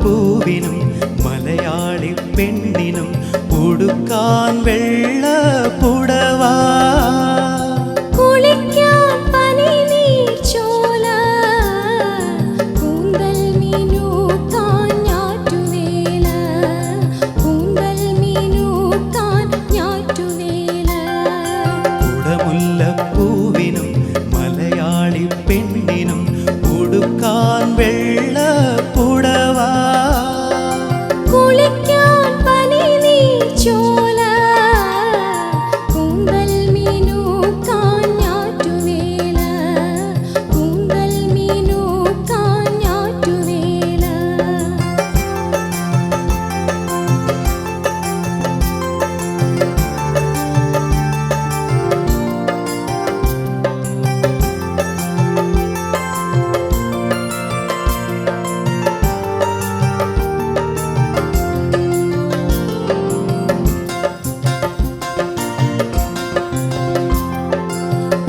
പൂവിനും മലയാളി പെണ്ണിനും ഉടുക്കാൻ വെള്ള പുടവ, കുളിക്കാൻ പനിനീർ ചോല, കൂന്തൽ മീനൂക്കാൻ ഞാറ്റുവേല, കൂന്തൽ മീനൂക്കാൻ ഞാറ്റുവേല. കുടമുല്ലപ്പൂവിനും മലയാളി പെണ്ണിനും ഉടുക്കാൻ വെള്ള പുടവ, കുളിക്കാൻ പനിനീർ ചോല, കൂന്തൽ മീനൂക്കാൻ ഞാറ്റുവേല, കൂന്തൽ മീനൂക്കാൻ ഞാറ്റുവേല.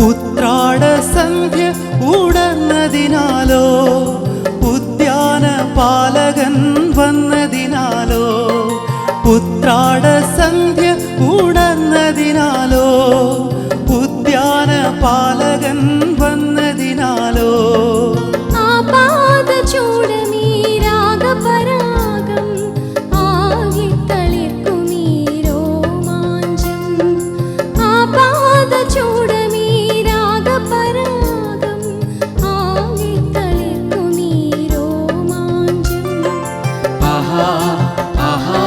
ഉത്രാട സന്ധ്യ ഉടന്നതിനാലോ ഉദ്യാന പാലകൻ വന്നതിനാലോ, ഉത്രാട സന്ധ്യ ഉടന്നതിനാലോ ഉദ്യാന പാലകൻ വന്നതിനാലോ, ആപാദചൂടമീ രാഗപരാഗം ആകിത്തളിർക്കുമീ രോമാഞ്ചം, ആപാദചൂടമീ രാഗപരാഗം ആകിത്തളിർക്കുമീ രോമാഞ്ചം. ആഹാ ആഹാ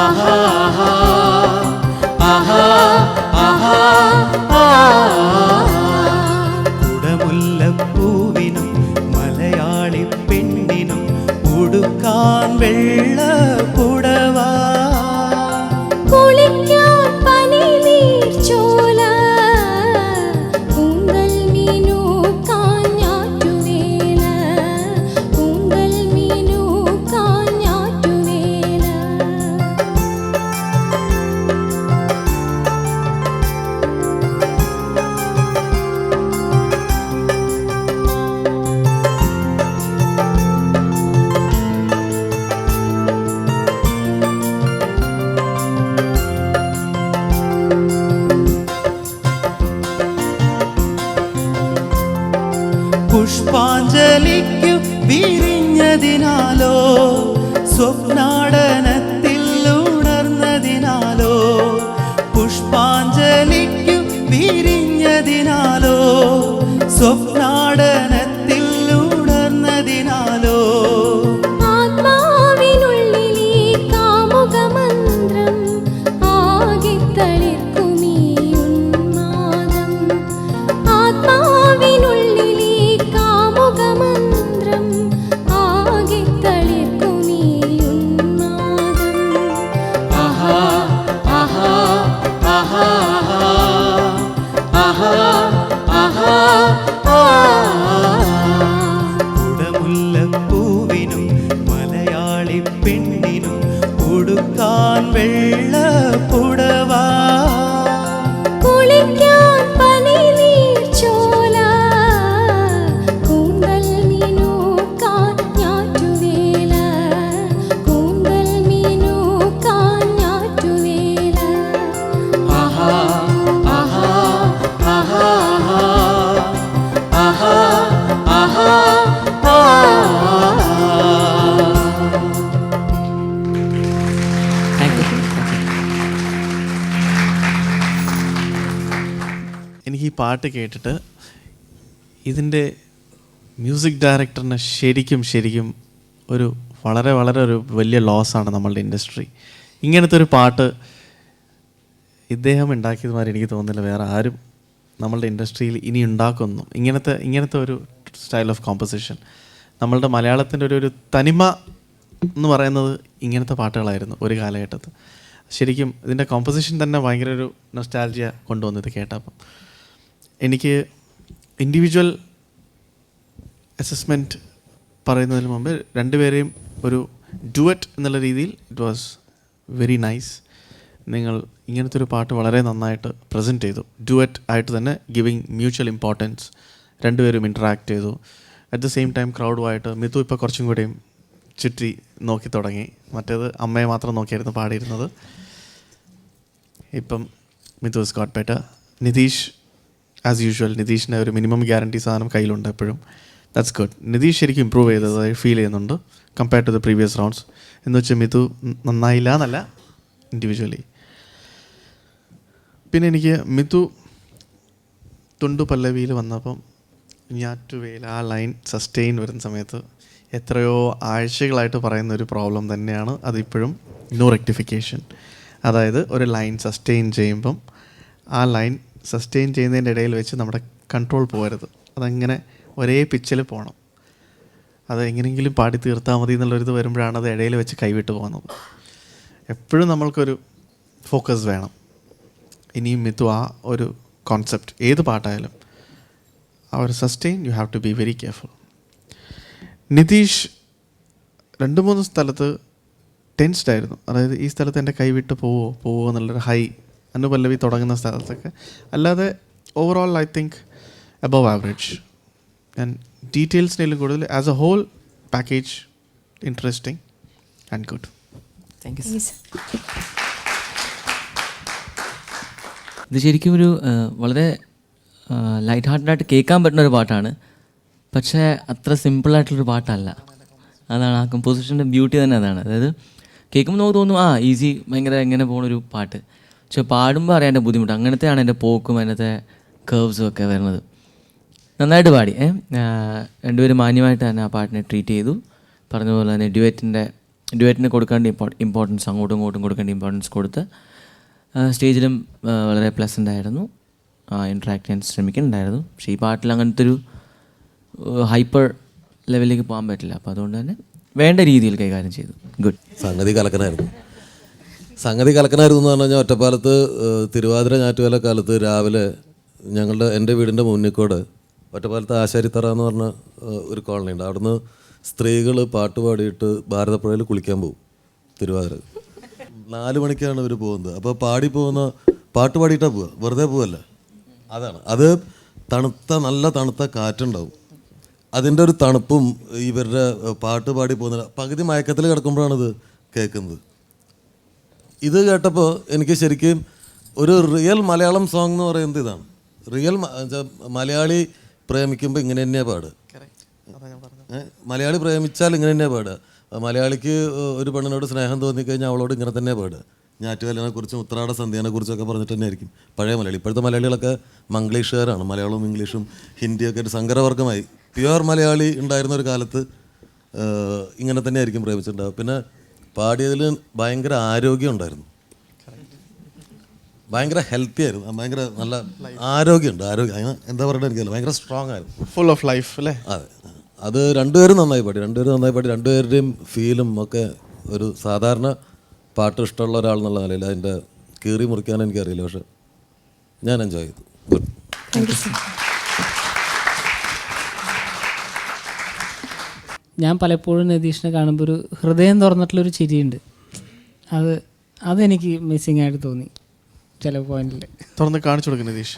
ആഹാ ആഹാ ആഹാ ആഹാ. കുടമുല്ലപ്പൂവിനും മലയാളി പെണ്ണിനും ഉടുക്കാൻ വെള്ള പുടവ, കുളിക്കാൻ പനിനീർ ചോല, കൂന്തൽ മീനൂക്കാൻ ഞാറ്റുവേല, കൂന്തൽ മീനൂക്കാൻ ഞാറ്റുവേല. പുഷ്പാഞ്ജലിക്കു വിരിഞ്ഞതിനാലോ സ്വപ്നാടനത്തിൽ ഉണർന്നതിനാലോ, പുഷ്പാഞ്ജലിക്കു വിരിഞ്ഞതിനാലോ സ്വപ്നാടനത്തിൽ ഉണർന്നതിനാലോ, ആത്മാവിനുള്ളിലീ കാമുകമന്ത്രം ആകിത്തളിർക്കുമീ ഉന്മാദം, ആത്മാവിനുള്ളിലീ കാമുകമന്ത്രം ആകിത്തളിർക്കുമീ ഉന്മാദം. ആഹാ ആഹാ ആഹാ ആഹാ ആഹാ ആഹാ. കുടമുല്ലപ്പൂവിനും മലയാളി പെണ്ണിനും ഉടുക്കാൻ വെള്ള പുടവ, കുളിക്കാൻ പനിനീർ ചോല, കൂന്തൽ മീനൂക്കാൻ ഞാറ്റുവേല, കൂന്തൽ മീനൂക്കാൻ ഞാറ്റുവേല. ആഹാ ആഹാ ആഹാ ആഹാ ആഹാ ആഹാ. എനിക്ക് ഈ പാട്ട് കേട്ടിട്ട് ഇതിൻ്റെ മ്യൂസിക് ഡയറക്ടറിന് ശരിക്കും ഒരു വളരെ ഒരു വലിയ ലോസാണ് നമ്മളുടെ ഇൻഡസ്ട്രി. ഇങ്ങനത്തെ ഒരു പാട്ട് ഇദ്ദേഹം ഉണ്ടാക്കിയത് മാതിരി എനിക്ക് തോന്നുന്നില്ല വേറെ ആരും നമ്മളുടെ ഇൻഡസ്ട്രിയിൽ ഇനി ഉണ്ടാക്കുന്നു. ഇങ്ങനത്തെ ഒരു സ്റ്റൈൽ ഓഫ് കോമ്പോസിഷൻ നമ്മളുടെ മലയാളത്തിൻ്റെ ഒരു തനിമ എന്ന് പറയുന്നത് ഇങ്ങനത്തെ പാട്ടുകളായിരുന്നു ഒരു കാലഘട്ടത്ത്. ശരിക്കും ഇതിൻ്റെ കോമ്പോസിഷൻ തന്നെ ഭയങ്കര ഒരു നൊസ്റ്റാൾജിയ കൊണ്ടുവന്നത് കേട്ടപ്പം. എനിക്ക് ഇൻഡിവിജ്വൽ അസസ്മെൻറ്റ് പറയുന്നതിന് മുമ്പ് രണ്ടുപേരെയും ഒരു ഡുവറ്റ് എന്നുള്ള രീതിയിൽ ഇറ്റ് വാസ് വെരി നൈസ്. നിങ്ങൾ ഇങ്ങനത്തെ ഒരു പാട്ട് വളരെ നന്നായിട്ട് പ്രസൻറ്റ് ചെയ്തു. ഡുവറ്റ് ആയിട്ട് തന്നെ ഗിവിങ് മ്യൂച്വൽ ഇമ്പോർട്ടൻസ്, രണ്ടുപേരും ഇൻറ്ററാക്ട് ചെയ്തു. അറ്റ് ദ സെയിം ടൈം ക്രൗഡുമായിട്ട് മിതു ഇപ്പോൾ കുറച്ചും കൂടെയും ചുറ്റി നോക്കി തുടങ്ങി. മറ്റേത് അമ്മയെ മാത്രം നോക്കിയായിരുന്നു പാടിയിരുന്നത്. ഇപ്പം Mithu is got better. Nitish as usual, നിതീഷിൻ്റെ ഒരു മിനിമം ഗ്യാരണ്ടി സാധനം കയ്യിലുണ്ട് എപ്പോഴും. That's good. നിതീഷ് ശരിക്കും ഇമ്പ്രൂവ് ചെയ്തതായി ഫീൽ ചെയ്യുന്നുണ്ട് compared to the previous rounds. എന്ന് വെച്ചാൽ മിതു നന്നായില്ല എന്നല്ല, ഇൻഡിവിജ്വലി. പിന്നെ എനിക്ക് മിതു തുണ്ടു പല്ലവിയിൽ വന്നപ്പം ഞാറ്റുവേല ആ ലൈൻ സസ്റ്റെയിൻ വരുന്ന സമയത്ത് എത്രയോ ആഴ്ചകളായിട്ട് പറയുന്ന ഒരു പ്രോബ്ലം തന്നെയാണ് അതിപ്പോഴും. No rectification. അതായത് ഒരു ലൈൻ സസ്റ്റെയിൻ ചെയ്യുമ്പം ആ ലൈൻ സസ്റ്റെയിൻ ചെയ്യുന്നതിൻ്റെ ഇടയിൽ വെച്ച് നമ്മുടെ കൺട്രോൾ പോകരുത്. അതങ്ങനെ ഒരേ പിച്ചിൽ പോകണം. അത് എങ്ങനെയെങ്കിലും പാടി തീർത്താൽ മതി എന്നുള്ളൊരിത് വരുമ്പോഴാണ് അത് ഇടയിൽ വെച്ച് കൈവിട്ട് പോകുന്നത്. എപ്പോഴും നമ്മൾക്കൊരു ഫോക്കസ് വേണം. ഇനിയും മിതു ആ ഒരു കോൺസെപ്റ്റ് ഏത് പാട്ടായാലും ആ ഒരു sustain you have to be very careful. Nitish 2-3 സ്ഥലത്ത് ടെൻസ്ഡ് ആയിരുന്നു. അതായത് ഈ സ്ഥലത്ത് എൻ്റെ കൈവിട്ട് പോവോ എന്നുള്ളൊരു ഹൈ അനുപല്ലവി തുടങ്ങുന്ന സ്ഥലത്തൊക്കെ. അല്ലാതെ overall I think above average. And ഡീറ്റെയിൽസിനെങ്കിലും കൂടുതൽ as a whole package interesting and good. Thank you. ഇത് ശരിക്കും ഒരു വളരെ ലൈറ്റ് ഹാർട്ടഡായിട്ട് കേൾക്കാൻ പറ്റുന്ന ഒരു പാട്ടാണ്. പക്ഷേ അത്ര സിമ്പിളായിട്ടുള്ളൊരു പാട്ടല്ല. അതാണ് ആ കമ്പോസിഷൻ്റെ ബ്യൂട്ടി തന്നെ. അതാണ്. അതായത് കേൾക്കുമ്പോൾ നമുക്ക് തോന്നും ഈസി, ഭയങ്കര എങ്ങനെ പോകുന്നൊരു പാട്ട്. പക്ഷെ പാടുമ്പോൾ അറിയാൻ എൻ്റെ ബുദ്ധിമുട്ട്. അങ്ങനത്തെയാണ് എൻ്റെ പോക്കും അതിനകത്തെ കേർവ്സും ഒക്കെ വരുന്നത്. നന്നായിട്ട് പാടി. രണ്ടുപേരും മാന്യമായിട്ട് തന്നെ ആ പാട്ടിനെ ട്രീറ്റ് ചെയ്തു. പറഞ്ഞ പോലെ തന്നെ ഡ്യുവറ്റിന് കൊടുക്കേണ്ട ഇമ്പോർട്ടൻസ് അങ്ങോട്ടും ഇങ്ങോട്ടും കൊടുക്കേണ്ട ഇമ്പോർട്ടൻസ് കൊടുത്ത് സ്റ്റേജിലും വളരെ പ്ലസൻ്റ് ആയിരുന്നു. ഇൻട്രാക്ട് ചെയ്യാൻ ശ്രമിക്കുന്നുണ്ടായിരുന്നു. പക്ഷേ ഈ പാട്ടിൽ അങ്ങനത്തെ ഒരു ഹൈപ്പർ ലെവലിലേക്ക് പോകാൻ പറ്റില്ല. അപ്പോൾ അതുകൊണ്ട് തന്നെ വേണ്ട രീതിയിൽ കൈകാര്യം ചെയ്തു. ഗുഡ്. സംഗതി കലക്കനായിരുന്നു എന്ന് പറഞ്ഞു കഴിഞ്ഞാൽ ഒറ്റപ്പാലത്ത് തിരുവാതിര ഞാറ്റുവേല കാലത്ത് രാവിലെ എൻ്റെ വീടിൻ്റെ മുന്നിൽക്കൂടെ ഒറ്റപ്പാലത്ത് ആശാരിത്തറ എന്ന് പറഞ്ഞ ഒരു കോളനി ഉണ്ട്. അവിടുന്ന് സ്ത്രീകൾ പാട്ട് പാടിയിട്ട് ഭാരതപ്പുഴയിൽ കുളിക്കാൻ പോകും. തിരുവാതിര 4 മണിക്കാണ് ഇവർ പോകുന്നത്. അപ്പോൾ പാട്ട് പാടിയിട്ടാണ് പോവുക, വെറുതെ പോവല്ല. അതാണ് അത്. നല്ല തണുത്ത കാറ്റുണ്ടാവും. അതിൻ്റെ ഒരു തണുപ്പും ഇവരുടെ പാട്ട് പാടി പോകുന്ന പകുതി മയക്കത്തിൽ കിടക്കുമ്പോഴാണ് ഇത് കേൾക്കുന്നത്. ഇത് കേട്ടപ്പോൾ എനിക്ക് ശരിക്കും ഒരു റിയൽ മലയാളം സോങ് എന്ന് പറയുന്നത് ഇതാണ്. റിയൽ മലയാളി പ്രേമിക്കുമ്പോൾ ഇങ്ങനെ തന്നെയാണ് പാടുക. മലയാളി പ്രേമിച്ചാൽ ഇങ്ങനെ തന്നെയാണ് പാടുക. മലയാളിക്ക് ഒരു പെണ്ണിനോട് സ്നേഹം തോന്നിക്കഴിഞ്ഞാൽ അവളോട് ഇങ്ങനെ തന്നെ പാടുക. ഞാറ്റുവേലനെ കുറിച്ചും ഉത്രാട സന്ധ്യനെ കുറിച്ചൊക്കെ പറഞ്ഞിട്ട് തന്നെ ആയിരിക്കും പഴയ മലയാളി. ഇപ്പോഴത്തെ മലയാളികളൊക്കെ മംഗ്ലീഷുകാരാണ്. മലയാളവും ഇംഗ്ലീഷും ഹിന്ദിയൊക്കെ ഒരു സങ്കരവർഗമായി. പ്യുവർ മലയാളി ഉണ്ടായിരുന്ന ഒരു കാലത്ത് ഇങ്ങനെ തന്നെ ആയിരിക്കും പ്രേമിച്ചിട്ടുണ്ടാവുക. പിന്നെ പാടിയതിൽ ഭയങ്കര ആരോഗ്യം ഉണ്ടായിരുന്നു, ഭയങ്കര ഹെൽത്തി ആയിരുന്നു, ഭയങ്കര നല്ല ആരോഗ്യമുണ്ട്. എന്താ പറയുക എനിക്കല്ല, ഭയങ്കര സ്ട്രോങ് ആയിരുന്നു, ഫുൾ ഓഫ് ലൈഫ് അല്ലേ. അതെ, അത് രണ്ടുപേരും നന്നായി പാടി. രണ്ടുപേരുടെയും ഫീലും ഒക്കെ ഒരു സാധാരണ പാട്ട് ഇഷ്ടമുള്ള ഒരാൾ എന്നുള്ള നിലയിൽ അതിൻ്റെ കീറി മുറിക്കാൻ എനിക്കറിയില്ല. പക്ഷെ ഞാൻ എൻജോയ് ചെയ്തു. ഗുഡ്. ഞാൻ പലപ്പോഴും നിതീഷിനെ കാണുമ്പോൾ ഒരു ഹൃദയം തുറന്നിട്ടുള്ളൊരു ചിരിയുണ്ട്. അതെനിക്ക് മിസ്സിങ് ആയിട്ട് തോന്നി ചില പോയിന്റിൽ. തുറന്ന് കാണിച്ചു കൊടുക്കും നിതീഷ്.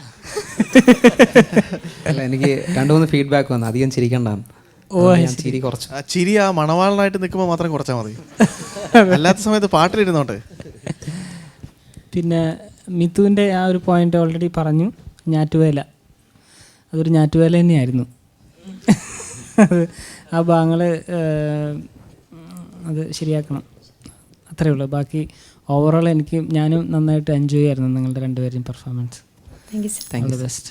അല്ല, എനിക്ക് 2-3 ഫീഡ്ബാക്ക് വന്നു. അധികം ചിരിക്കണ്ടാണ്. ചിരി കുറച്ച്. ആ ചിരി ആ മണവാളനായിട്ട് നിൽക്കുമ്പോൾ മാത്രം കുറച്ചാൽ മതി, അല്ലാത്ത സമയത്ത് പാട്ടിലിരുന്നോട്ടെ. പിന്നെ മിത്തുവിൻ്റെ ആ ഒരു പോയിന്റ് ഓൾറെഡി പറഞ്ഞു. ഞാറ്റുവേല, അതൊരു ഞാറ്റുവേല തന്നെയായിരുന്നു. ആ ഭാഗങ്ങൾ അത് ശരിയാക്കണം, അത്രയേ ഉള്ളൂ. ബാക്കി ഓവറോൾ ഞാനും നന്നായിട്ട് എൻജോയ് ആയിരുന്നു നിങ്ങളുടെ രണ്ടുപേരുടെയും performance. Thank you sir. Thank you. All the best.